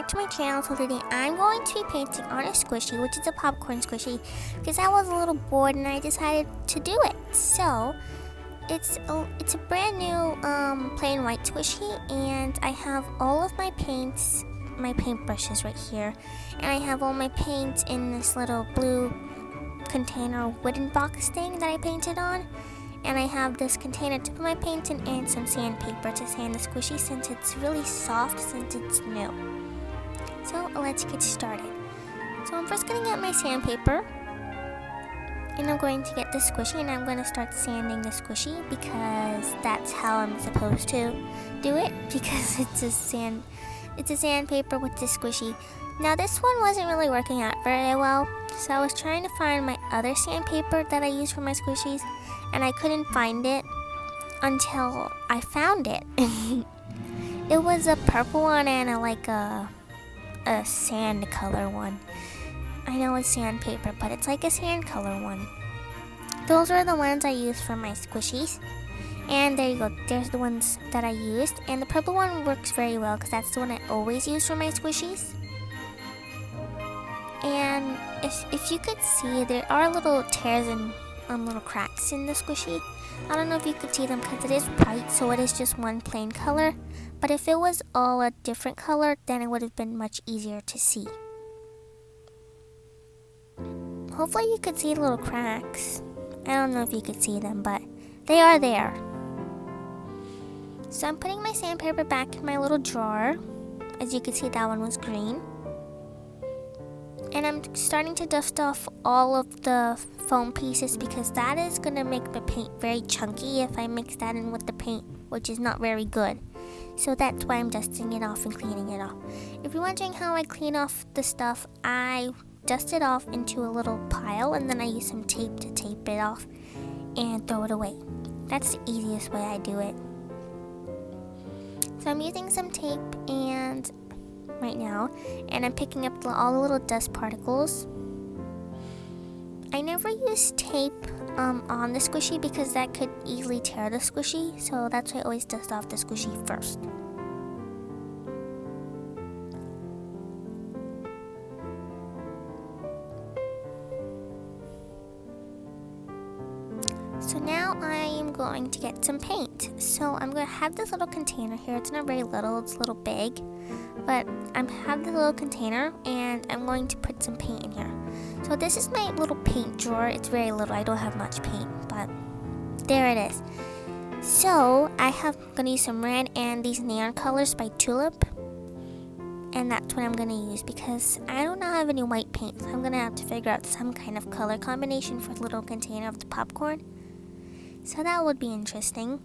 back to my channel. So today I'm going to be painting on a squishy, which is a popcorn squishy, because I was a little bored and I decided to do it. So it's a brand new plain white squishy, and I have all of my paints, my paintbrushes right here, and I have all my paints in this little blue container wooden box thing that I painted on. And I have this container to put my paint in and some sandpaper to sand the squishy since it's really soft since it's new. So let's get started. So I'm first going to get my sandpaper, and I'm going to get the squishy, and I'm going to start sanding the squishy because that's how I'm supposed to do it, because it's a sandpaper with the squishy. Now this one wasn't really working out very well, so I was trying to find my other sandpaper that I use for my squishies, and I couldn't find it until I found it. It was a purple one and a sand color one. I know it's sandpaper, but it's like a sand color one. Those are the ones I use for my squishies. And there you go, there's the ones that I used. And the purple one works very well because that's the one I always use for my squishies. And if you could see, there are little tears and little cracks in the squishy. I don't know if you could see them because it is white, so it is just one plain color. But if it was all a different color, then it would have been much easier to see. Hopefully you could see the little cracks. I don't know if you could see them, but they are there. So I'm putting my sandpaper back in my little drawer. As you can see, that one was green. And I'm starting to dust off all of the foam pieces because that is going to make the paint very chunky if I mix that in with the paint, which is not very good. So that's why I'm dusting it off and cleaning it off. If you're wondering how I clean off the stuff, I dust it off into a little pile and then I use some tape to tape it off and throw it away. That's the easiest way I do it. So I'm using some tape and right now, and I'm picking up all the little dust particles. I never use tape on the squishy because that could easily tear the squishy, so that's why I always dust off the squishy first. So now I am going to get some paint. So I'm going to have this little container here. It's not very little, it's a little big. But I have the little container and I'm going to put some paint in here. So this is my little paint drawer. It's very little. I don't have much paint, but there it is. So I'm going to use some red and these neon colors by Tulip. And that's what I'm going to use because I don't have any white paint. So I'm going to have to figure out some kind of color combination for the little container of the popcorn. So that would be interesting.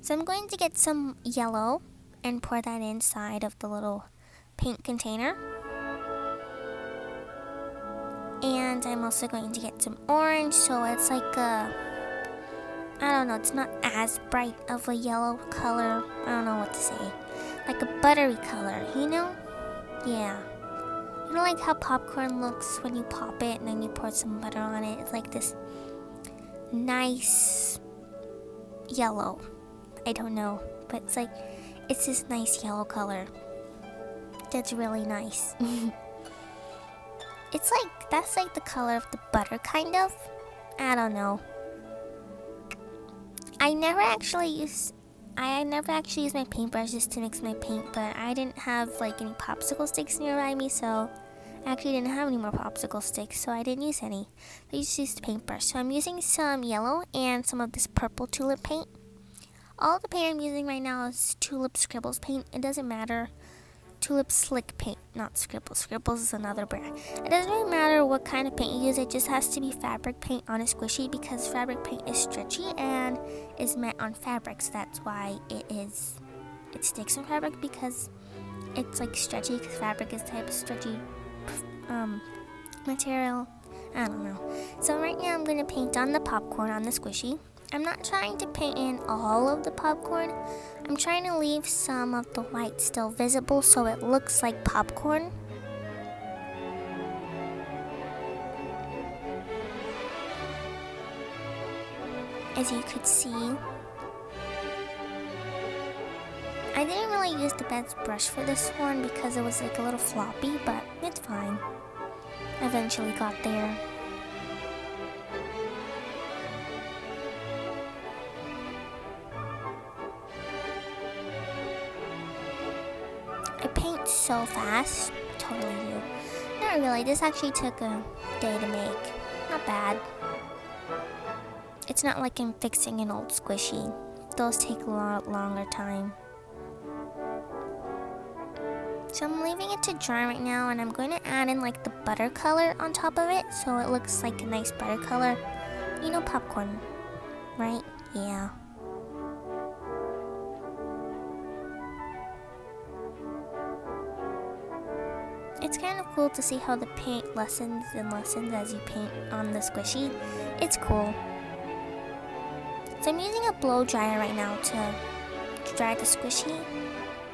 So I'm going to get some yellow and pour that inside of the little paint container. And I'm also going to get some orange, so it's like I don't know, it's not as bright of a yellow color. I don't know what to say. Like a buttery color, you know? Yeah. You know like how popcorn looks when you pop it and then you pour some butter on it? It's like this nice yellow. I don't know, but it's this nice yellow color. That's really nice. That's like the color of the butter, kind of. I don't know. I never actually use my paintbrushes to mix my paint, but I didn't have like any popsicle sticks nearby me, so I actually didn't have any more popsicle sticks, so I didn't use any. I just used the paintbrush. So I'm using some yellow and some of this purple Tulip paint. All the paint I'm using right now is Tulip Scribbles paint. It doesn't matter. Tulip Slick paint, not Scribbles. Scribbles is another brand. It doesn't really matter what kind of paint you use. It just has to be fabric paint on a squishy because fabric paint is stretchy and is meant on fabric. So that's why it sticks on fabric because it's like stretchy because fabric is type of stretchy material. I don't know. So right now I'm going to paint on the popcorn on the squishy. I'm not trying to paint in all of the popcorn. I'm trying to leave some of the white still visible so it looks like popcorn. As you could see, I didn't really use the best brush for this one because it was like a little floppy, but it's fine. I eventually got there. I paint so fast, totally do. Not really, this actually took a day to make. Not bad. It's not like I'm fixing an old squishy. Those take a lot longer time. So I'm leaving it to dry right now, and I'm going to add in like the butter color on top of it so it looks like a nice butter color. You know, popcorn, right? Yeah. It's kind of cool to see how the paint lessens and lessens as you paint on the squishy. It's cool. So I'm using a blow dryer right now to dry the squishy,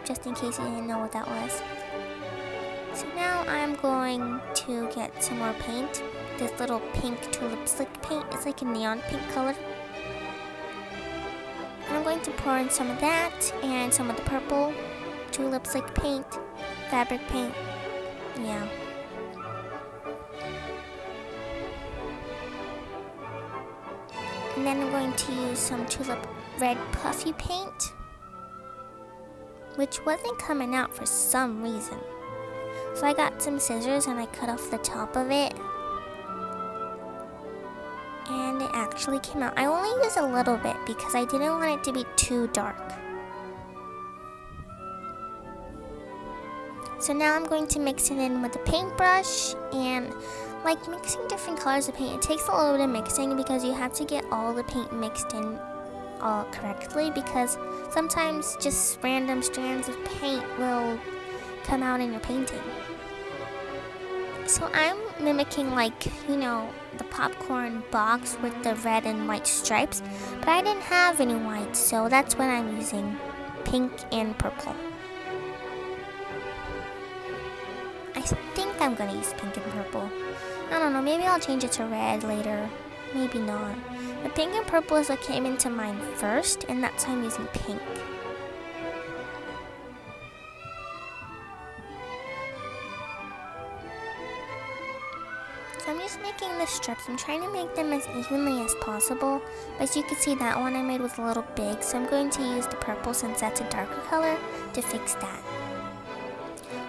just in case you didn't know what that was. So now I'm going to get some more paint. This little pink tulip slick paint. It's like a neon pink color. And I'm going to pour in some of that and some of the purple tulip slick paint, fabric paint. Yeah. And then I'm going to use some tulip red puffy paint, which wasn't coming out for some reason. So I got some scissors and I cut off the top of it. And it actually came out. I only used a little bit because I didn't want it to be too dark. So now I'm going to mix it in with a paintbrush, and like mixing different colors of paint, it takes a little bit of mixing because you have to get all the paint mixed in all correctly, because sometimes just random strands of paint will come out in your painting. So I'm mimicking, like, you know, the popcorn box with the red and white stripes, but I didn't have any white, so that's what I'm using, pink and purple. I think I'm gonna use pink and purple. I don't know, maybe I'll change it to red later. Maybe not. But pink and purple is what came into mind first, and that's why I'm using pink. So I'm just making the strips. I'm trying to make them as evenly as possible. But as you can see, that one I made was a little big, so I'm going to use the purple, since that's a darker color, to fix that.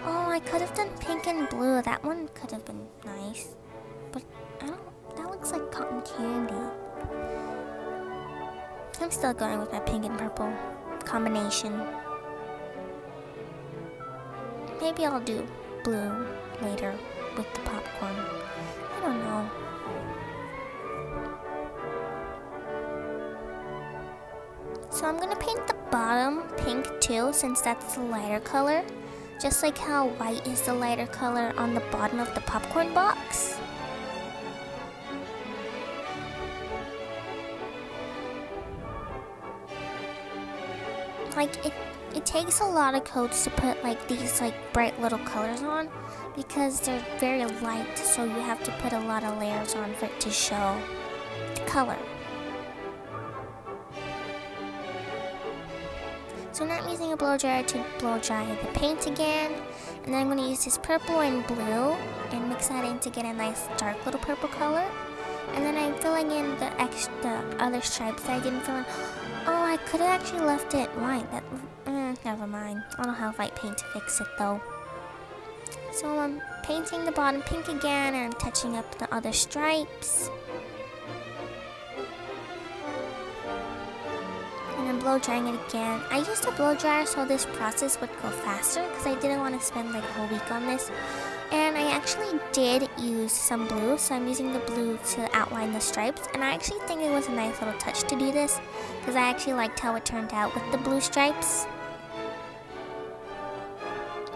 Oh, I could have done pink and blue. That one could have been nice. But I don't, that looks like cotton candy. I'm still going with my pink and purple combination. Maybe I'll do blue later with the popcorn. I don't know. So I'm gonna paint the bottom pink too, since that's the lighter color. Just like how white is the lighter color on the bottom of the popcorn box. Like, it takes a lot of coats to put like these like bright little colors on, because they're very light, so you have to put a lot of layers on for it to show the color. So now I'm using a blow dryer to blow dry the paint again, and then I'm going to use this purple and blue and mix that in to get a nice dark little purple color. And then I'm filling in the other stripes that I didn't fill in. Oh, I could have actually left it white. Never mind. I don't have white paint to fix it though. So I'm painting the bottom pink again, and I'm touching up the other stripes. And I'm blow drying it again. I used a blow dryer so this process would go faster, because I didn't want to spend like a whole week on this. And I actually did use some blue, so I'm using the blue to outline the stripes. And I actually think it was a nice little touch to do this, because I actually liked how it turned out with the blue stripes.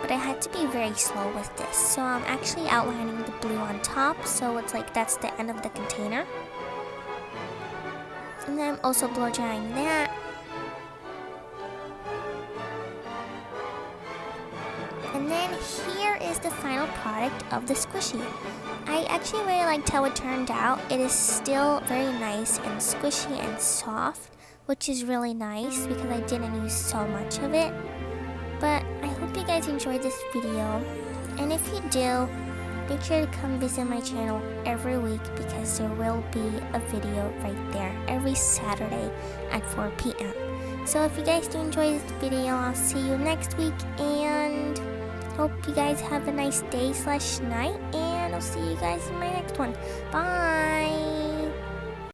But I had to be very slow with this, so I'm actually outlining the blue on top, so it's like that's the end of the container. And then I'm also blow drying that. And then here is the final product of the squishy. I actually really liked how it turned out. It is still very nice and squishy and soft, which is really nice because I didn't use so much of it. But I hope you guys enjoyed this video, and if you do, make sure to come visit my channel every week because there will be a video right there every Saturday at 4 p.m. So if you guys do enjoy this video, I'll see you next week, and hope you guys have a nice day/night, and I'll see you guys in my next one. Bye!